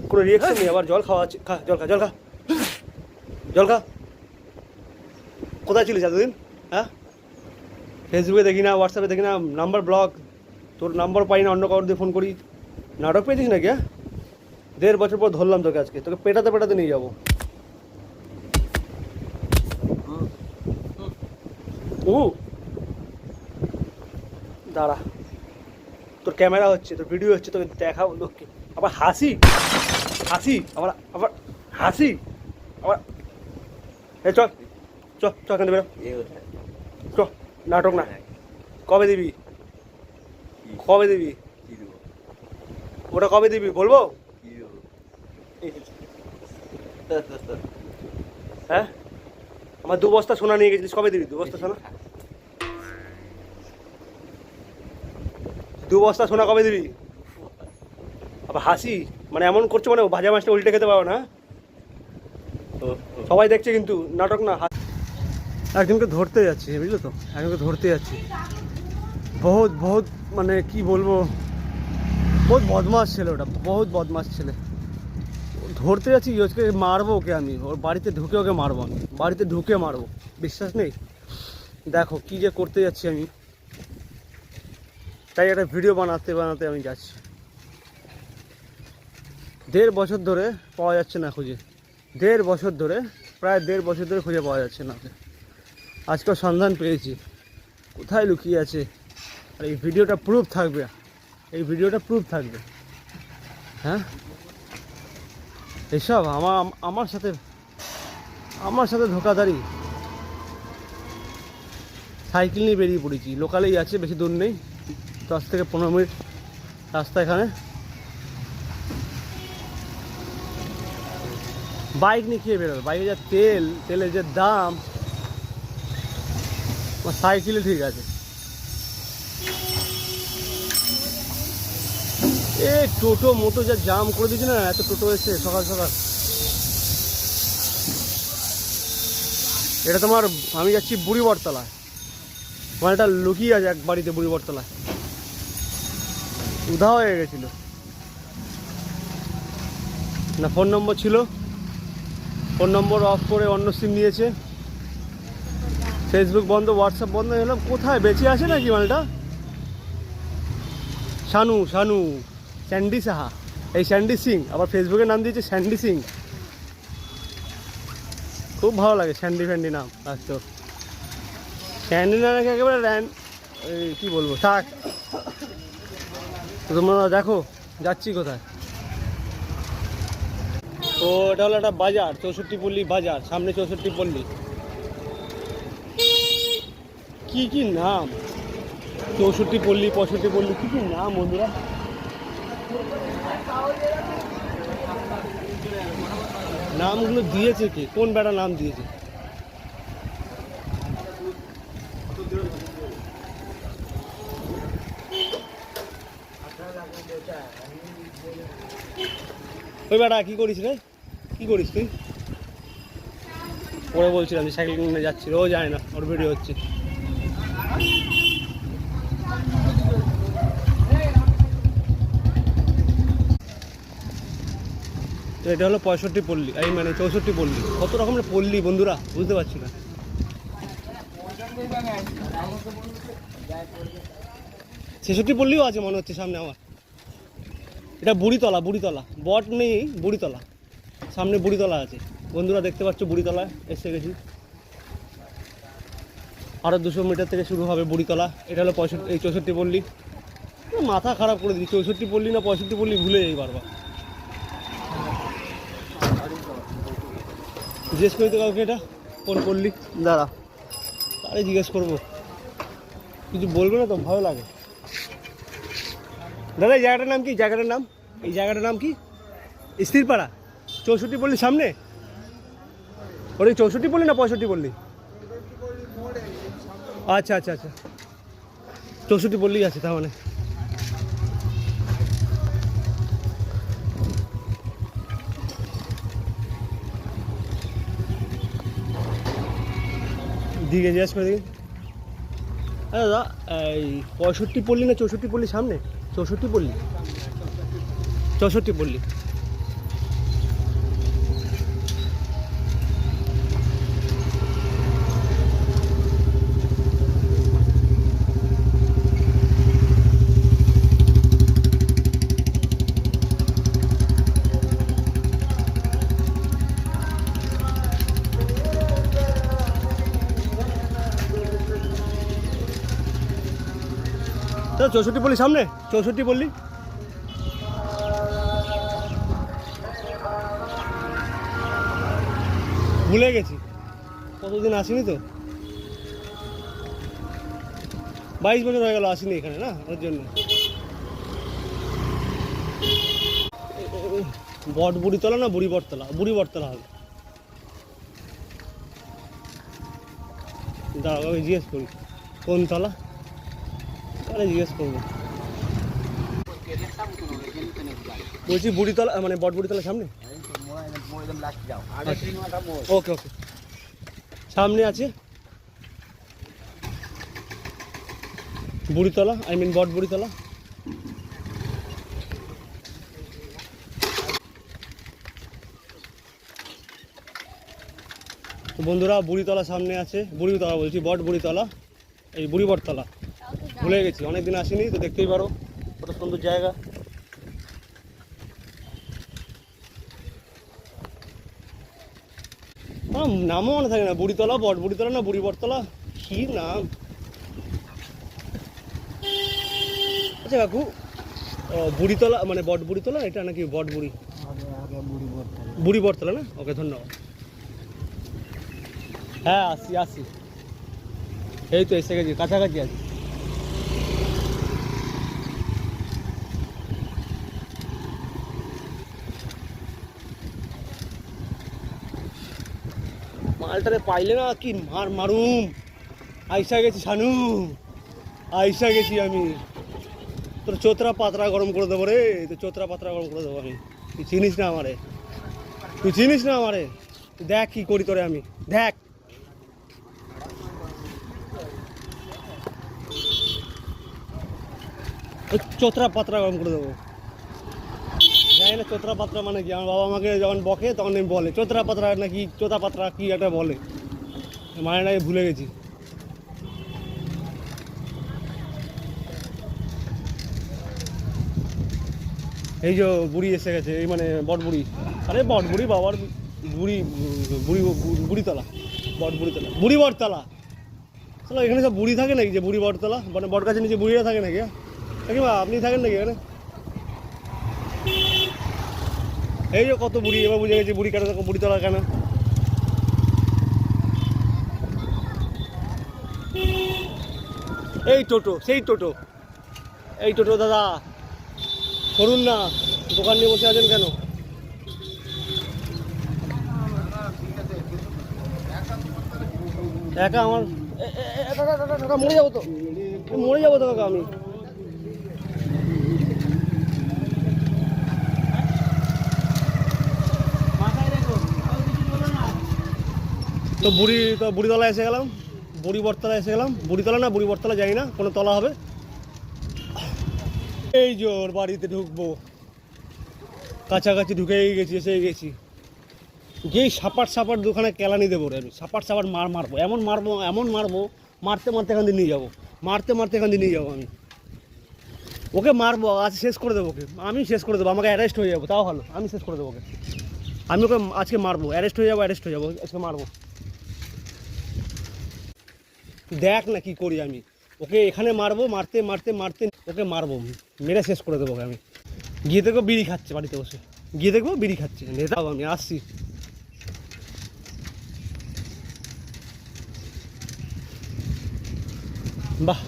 কোনো রিয়াকশন নেই, আবার জল খাওয়া আছে, খা জল খা, জল খা, জল খা। কোথায় ছিলিস এতদিন? হ্যাঁ, ফেসবুকে দেখি না, হোয়াটসঅ্যাপে দেখি না, নাম্বার ব্লক, তোর নাম্বার পাই না, অন্য কারোর দিয়ে ফোন করি। নাটক পেয়েছিস নাকি? হ্যাঁ, 1.5 বছর পর ধরলাম তোকে আজকে, তোকে পেটাতে পেটাতে নিয়ে যাবো। দাঁড়া, তোর ক্যামেরা হচ্ছে, তোর ভিডিও হচ্ছে, তোকে দেখাবো লোককে। আবার হাসি হাসি, আবার আবার হাসি, আবার এই চল চ চ এখান থেকে বেরো, চ। নাটক না, কবে দিবি? কবে দিবি? ওটা কবে দিবি বলবো? হ্যাঁ, আমার 2 বস্তা সোনা নিয়ে গেছিলিস, কবে দিবি 2 বস্তা সোনা? 2 বস্তা সোনা কবে দিবি? আবার হাসি, মানে এমন করছো মানে ভাজা মাছটা উল্টে খেতে পারো না? সবাই দেখছে কিন্তু, নাটক না। একজনকে ধরতে যাচ্ছি, বুঝলো তো, একজনকে ধরতে যাচ্ছি। বহুত বহুত মানে কি বলবো, বহুত বদমাস ছেলে ওটা, বহুত বদমাস ছেলে। ধরতে যাচ্ছি, ওকে মারবো, ওকে আমি ওর বাড়িতে ঢুকে ওকে মারবো, আমি বাড়িতে ঢুকে মারবো, বিশ্বাস নেই? দেখো কি যে করতে যাচ্ছি আমি, তাই একটা ভিডিও বানাতে বানাতে আমি যাচ্ছি। 1.5 বছর ধরে পাওয়া যাচ্ছে না খুঁজে, 1.5 বছর ধরে, প্রায় 1.5 বছর ধরে খুঁজে পাওয়া যাচ্ছে না। আজকেও সন্ধান পেয়েছি, কোথায় লুকিয়ে আছে। আর এই ভিডিওটা প্রুফ থাকবে, এই ভিডিওটা প্রুফ থাকবে। হ্যাঁ, এসব আমার সাথে ধোকাধারি। সাইকেল নিয়ে বেরিয়ে পড়েছি, লোকালেই আছে, বেশি দূর নেই, 10 থেকে 15 মিনিট রাস্তা। এখানে বাইক নিয়ে খেয়ে বেরোবে, বাইকে যা তেলের যে দাম, আমার সাইকেলে ঠিক আছে। এ টোটো মোটো যা জাম করে দিচ্ছে না, এত টোটো এসছে সকাল সকাল। এটা তোমার, আমি যাচ্ছি বুড়ি বটতলায়, মানে এটা লুকিয়ে আছে এক বাড়িতে, বুড়ি বটতলায় উধাও হয়ে গেছিলো না, ফোন নম্বর ছিল, ফোন নম্বর অফ করে অন্য সিম নিয়েছে, ফেসবুক বন্ধ, হোয়াটসঅ্যাপ বন্ধ। এলাম কোথায়, বেঁচে আছে নাকি মালটা? শানু স্যান্ডি সাহা, এই স্যান্ডি সিং, আবার ফেসবুকে নাম দিয়েছে স্যান্ডি সিং। খুব ভালো লাগে স্যান্ডি ফ্যান্ডি নাম রাখতো। স্যান্ডি না রেখে একেবারে এই কী বলবো, থাক। তো তোমরা দেখো যাচ্ছি কোথায়। তো এটা হলো একটা বাজার, 64 পল্লী বাজার, সামনে 64 পল্লী। কি নাম, 64 পল্লী, 65 পল্লী, কি নাম বন্ধুরা। নামগুলো দিয়েছে কে, কোন বেটা নাম দিয়েছে? ওই বেটা কি করিস রে, কি করিস তুই? পরে বলছিলাম যে সাইকেল নিয়ে যাচ্ছি, ও যায় না, ওর ভিডিও হচ্ছে। তো এটা হলো 65 পল্লী, এই মানে 64 পল্লী। কত রকমের পল্লী বন্ধুরা, বুঝতে পারছি না। 66 পল্লীও আছে মনে হচ্ছে সামনে আমার। এটা বুড়িতলা, বট নেই, বুড়িতলা, সামনে বুড়িতলা আছে বন্ধুরা, দেখতে পাচ্ছ বুড়িতলা এসে গেছি। আরও 200 মিটার থেকে শুরু হবে বুড়িতলা। এটা হলো 64 পল্লী। মাথা খারাপ করে দিই, 64 পল্লী না 65 পল্লী ভুলে যাই বারবার। জিজ্ঞেস করি তো কাউকে এটা কোন পল্লী, দাঁড়া তারে জিজ্ঞেস করবো, কিছু বলবে না তো, ভালো লাগে। দাদা এই জায়গাটার নাম কি, জায়গাটার নাম, এই জায়গাটার নাম কি? স্থিরপাড়া, 64 পল্লীর সামনে। ওই 64 পল্লী না 65 পল্লী? আচ্ছা 64 পল্লী আছে তার মানে। দিকে জিজ্ঞেস করে দিই। দাদা এই 65 পল্লী না 64 পল্লীর সামনে? 64 পল্লী। 64 পল্লী। তো 64 পল্লী সামনে, 64 পল্লী। ভুলে গেছি, কতদিন আসিনি তো, 22 বছর হয়ে গেল আসিনি এখানে না, ওর জন্য। বুড়িতলা না বুড়িবরতলা? বুড়িবরতলা হবে। দাঁড়াও আমি জিজ্ঞেস করি কোন তলা, তাহলে জিজ্ঞেস করবো। বলছি বুড়িতলা মানে বটবুড়িতলার সামনে। ওকে ওকে, সামনে আছে বুড়িতলা, আই মিন বটবুড়িতলা। বন্ধুরা বুড়িতলা সামনে আছে, বুড়িতলা বলছি বটবুড়িতলা, এই বুড়িবরতলা। ভুলে গেছি, অনেকদিন আসিনি তো, দেখতেই পারো কত সুন্দর জায়গা। নামও মনে থাকে না, বুড়িতলা বটবুড়িতলা না বুড়িবরতলা, কি নাম। আচ্ছা কাকু, বুড়িতলা মানে বটবুড়িতলা এটা নাকি বটবুড়ি? বুড়িবরতলা না? ওকে ধন্যবাদ। হ্যাঁ আসি আসি, এই তো এসে গেছি, কাছাকাছি আছি। মালটারে পাইলে না কি মারুম। আইসা গেছি শানু, আইসা গেছি আমি। তোর চোতরা পাতরা গরম করে দেবো রে, তো চোতরা পাতরা গরম করে দেবো আমি। তুই চিনিস না আমারে, তুই চিনিস না আমারে। দেখ কি করি তোরে আমি, দেখ। চোতরা পাতরা গরম করে দেবো। জানি না চোতরা পাতরা মানে কি, আমার বাবা আমাকে যখন বকে তখন আমি বলে চোতরা পাতরা নাকি চোতা পাতরা কি একটা বলে, মানে না ভুলে গেছি। এই যে বুড়ি এসে গেছে, এই মানে বটবুড়ি, আরে বটবুড়ি বাবার বুড়ি, বুড়ি বুড়িতলা, বটবুড়িতলা বুড়িবরতলা। চলো এখানে সব বুড়ি থাকে নাকি, যে বুড়িবরতলা মানে বট গাছের নিচে বুড়িরা থাকে নাকি? কাকিমা আপনি থাকেন নাকি এখানে? এই যে কত বুড়ি, এবার বুঝে গেছি বুড়ি কেন, বুড়িতলা কেন। এই টোটো, সেই টোটো, এই টোটো দাদা করুন না, দোকান নিয়ে বসে আছেন কেন? একা আমার কাকা মরে যাবো তো, মরে যাবো তো কাকা আমি। তো বুড়িতলা এসে গেলাম, বুড়িবরতলা এসে গেলাম। বুড়িতলা না বুড়িবরতলা জানি না, কোনো তলা হবে। এই যে ওর বাড়িতে ঢুকবো, কাছাকাছি ঢুকেই গেছি, এসে গেছি। যেই সাপাট দোকানে কেলানি দেবো রে আমি, সাপাট মারবো, এমন মারবো, মারতে এখান দিয়ে নিয়ে যাবো, এখান দিয়ে নিয়ে যাবো আমি। ওকে মারবো, আজ শেষ করে দেবো ওকে, আমি শেষ করে দেবো, আমাকে অ্যারেস্ট হয়ে যাবো তাও ভালো, আমি শেষ করে দেবো ওকে। আমি ওকে আজকে মারবো, অ্যারেস্ট হয়ে যাবো আজকে মারবো। দেখ না কি করি আমি, ওকে এখানে মারবো, মারতে ওকে মারবো, মেরে শেষ করে দেবো ওকে আমি। গিয়ে দেখবো বিড়ি খাচ্ছে বাড়িতে বসে, গিয়ে দেখবো বিড়ি খাচ্ছে, নেতাও আমি আসছি। বাহ,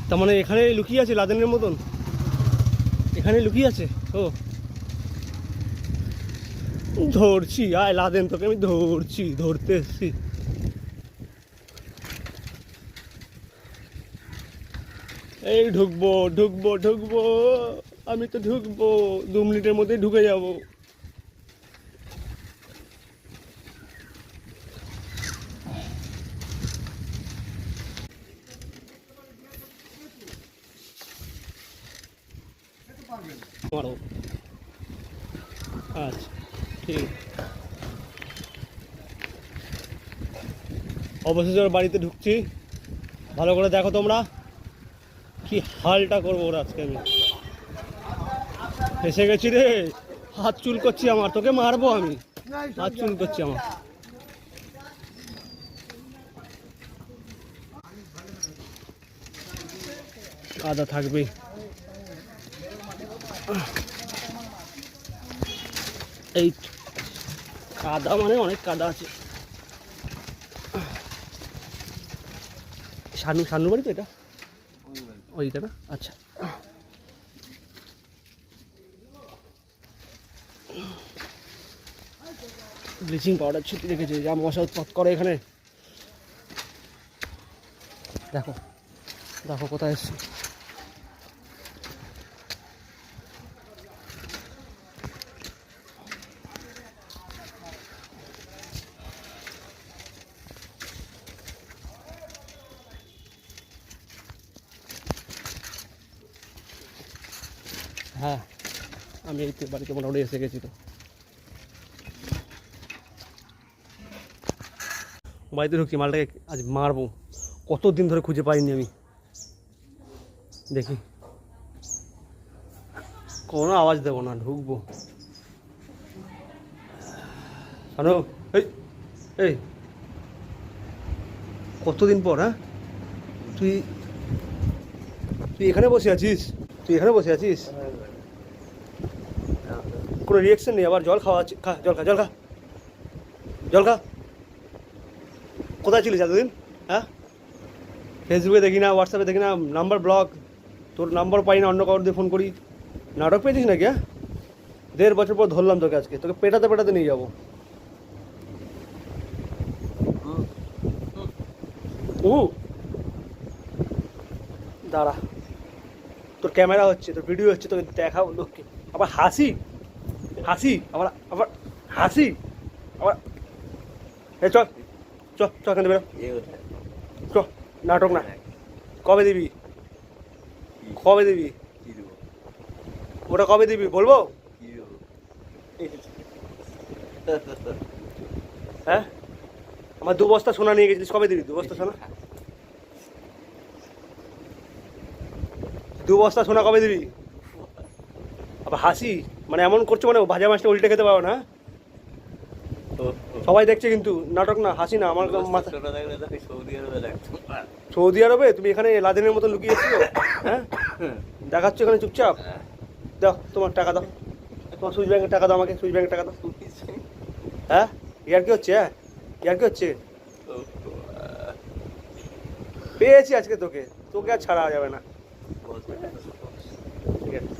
তার মানে এখানে লুকিয়ে আছে লাদেনের মতন, এখানে লুকিয়ে আছে। ও ধরছি, আয় লাদেন তোকে আমি ধরছি, ধরতে এসছি। এই ঢুকবো, আমি তো ঢুকবো, 2 মিনিটের মধ্যে ঢুকে যাব। মারো আচ্ছা ঠিক। অবশেষে ওর বাড়িতে ঢুকছি। ভালো করে দেখো তোমরা কি হালটা করবো ওর আজকে। আমি এসে গেছি রে, হাত চুল করছি আমার, তোকে মারবো আমি, হাত চুল করছি আমার। কাদা থাকবেই। এই কাদা মানে অনেক কাদা আছে। সান্নু বাড়ি তো এটা, ওইটা না? আচ্ছা ব্লিচিং পাউডার ছিটিয়ে রেখেছে, যা মশা উৎপাত করে এখানে। দেখো দেখো কোথায় এসছে। হ্যাঁ আমি এই তো বাড়িতে মোটামুটি এসে গেছি। তো বাড়িতে ঢুকছি, মালটাকে আজ মারবো। কতদিন ধরে খুঁজে পাইনি আমি। দেখি, কোনো আওয়াজ দেবো না, ঢুকবো। হ্যালো, এই এই কতদিন পর? হ্যাঁ তুই তুই এখানে বসে আছিস? তুই এখানে বসে আছিস? কোনো রিয়াকশন নেই, আবার জল খাওয়া, খা জল খা, জল খা, জল খা। কোথায় ছিলিস এতদিন? হ্যাঁ ফেসবুকে দেখি না, হোয়াটসঅ্যাপে দেখি না, নাম্বার ব্লক, তোর নাম্বার পাই না, অন্য কারোর দিয়ে ফোন করি। নাটক পেয়েছিস নাকি? হ্যাঁ 1.5 বছর পর ধরলাম তোকে আজকে, তোকে পেটাতে পেটাতে নিয়ে যাবো। ও দাঁড়া, তোর ক্যামেরা হচ্ছে, তোর ভিডিও হচ্ছে, তোকে দেখাবো লোককে। আবার হাসি, হাসি, আবার আবার হাসি, আবার এই চল চল চল এখান থেকে বেরো, চ। নাটক না, কবে দিবি? কবে দিবি? ওটা কবে দিবি বলবো? হ্যাঁ আমার 2 বস্তা সোনা নিয়ে গেছিলিস, কবে দিবি 2 বস্তা সোনা? 2 বস্তা সোনা কবে দিবি? আবার হাসি মানে এমন করছো, মানে ভাজা মাছটা উল্টে খেতে পারো না? সবাই দেখছে কিন্তু, নাটক না, হাসি না। আমার মাথা, সৌদি আরবে তুমি এখানে লাদেনের মতো লুকিয়ে এসেছো? হ্যাঁ দেখাচ্ছ এখানে চুপচাপ। দাও তোমার টাকা দাও, তোমার সুইচ ব্যাংকের টাকা দাও আমাকে, সুইচ ব্যাংকের টাকা দাও। হ্যাঁ ইয়ার কি হচ্ছে? হ্যাঁ ইয়ার কি হচ্ছে? পেয়েছি আজকে তোকে, তোকে আর ছাড়া যাবে না। ঠিক আছে।